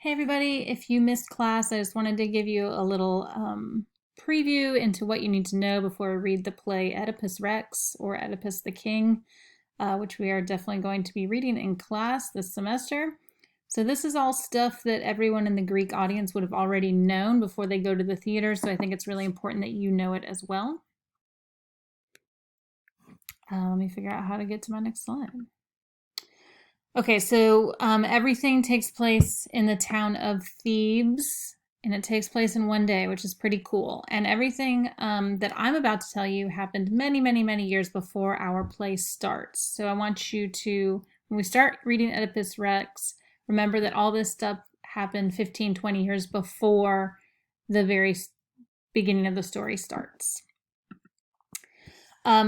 Hey everybody, if you missed class, I just wanted to give you a little preview into what you need to know before we read the play Oedipus Rex or Oedipus the King, which we are definitely going to be reading in class this semester. So this is all stuff that everyone in the Greek audience would have already known before they go to the theater, so I think it's really important that you know it as well. Let me figure out how to get to my next slide. Okay, so everything takes place in the town of Thebes, and it takes place in one day, which is pretty cool. And everything that I'm about to tell you happened many, many, many years before our play starts. So I want you to, when we start reading Oedipus Rex, remember that all this stuff happened 15, 20 years before the very beginning of the story starts.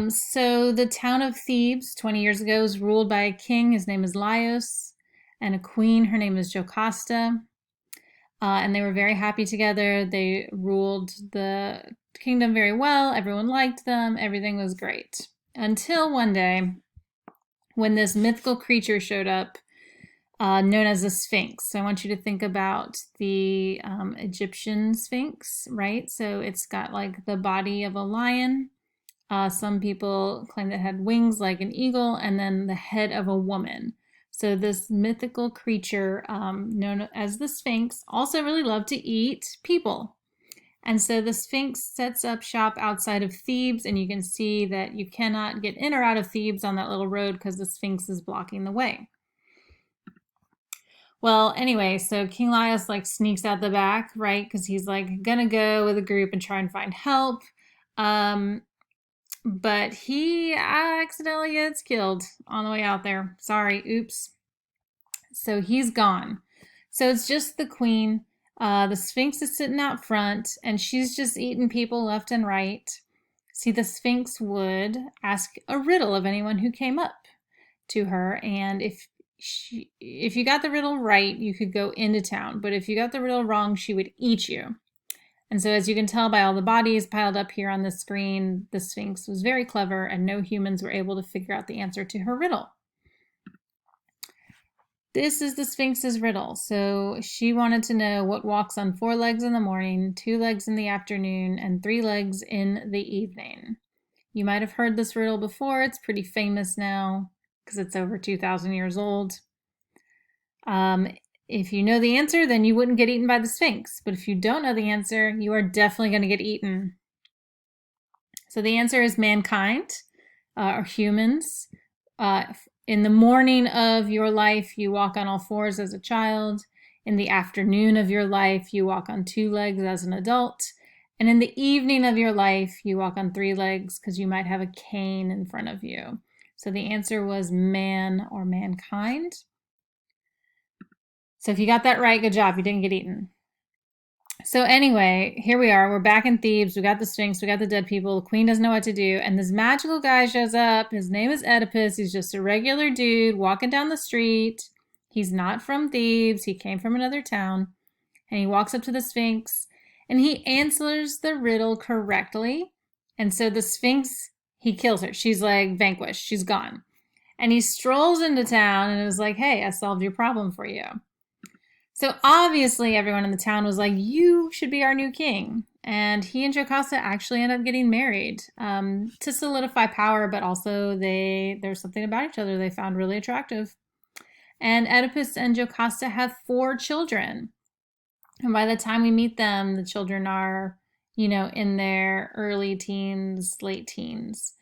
So the town of Thebes 20 years ago was ruled by a king. His name is Laios, and a queen. Her name is Jocasta. And they were very happy together. They ruled the kingdom very well. Everyone liked them. Everything was great. Until one day when this mythical creature showed up known as the Sphinx. So I want you to think about the Egyptian Sphinx, right? So it's got like the body of a lion. Some people claim that it had wings like an eagle, and then the head of a woman. So this mythical creature known as the Sphinx also really loved to eat people. And so the Sphinx sets up shop outside of Thebes, and you can see that you cannot get in or out of Thebes on that little road because the Sphinx is blocking the way. Well, anyway, so King Laios like sneaks out the back, right? Because he's like gonna go with a group and try and find help. But he accidentally gets killed on the way out there. Sorry, oops. So he's gone. So it's just the queen. The Sphinx is sitting out front, and she's just eating people left and right. See, the Sphinx would ask a riddle of anyone who came up to her, and if you got the riddle right, you could go into town. But if you got the riddle wrong, she would eat you. And so as you can tell by all the bodies piled up here on the screen, the Sphinx was very clever and no humans were able to figure out the answer to her riddle. This is the Sphinx's riddle. So she wanted to know what walks on 4 legs in the morning, 2 legs in the afternoon, and 3 legs in the evening. You might have heard this riddle before. It's pretty famous now because it's over 2,000 years old. If you know the answer, then you wouldn't get eaten by the Sphinx. But if you don't know the answer, you are definitely going to get eaten. So the answer is mankind, or humans. In the morning of your life, you walk on all 4s as a child. In the afternoon of your life, you walk on 2 legs as an adult. And in the evening of your life, you walk on 3 legs because you might have a cane in front of you. So the answer was man or mankind. So if you got that right, good job. You didn't get eaten. So anyway, here we are. We're back in Thebes. We got the Sphinx. We got the dead people. The queen doesn't know what to do. And this magical guy shows up. His name is Oedipus. He's just a regular dude walking down the street. He's not from Thebes. He came from another town. And he walks up to the Sphinx. And he answers the riddle correctly. And so the Sphinx, he kills her. She's like vanquished. She's gone. And he strolls into town and is like, hey, I solved your problem for you. So obviously everyone in the town was like, you should be our new king. And he and Jocasta actually end up getting married to solidify power, but also there's something about each other they found really attractive. And Oedipus and Jocasta have 4 children. And by the time we meet them, the children are, in their early teens, late teens.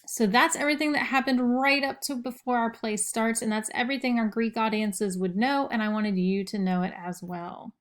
So that's everything that happened right up to before our play starts, and that's everything our Greek audiences would know, and I wanted you to know it as well.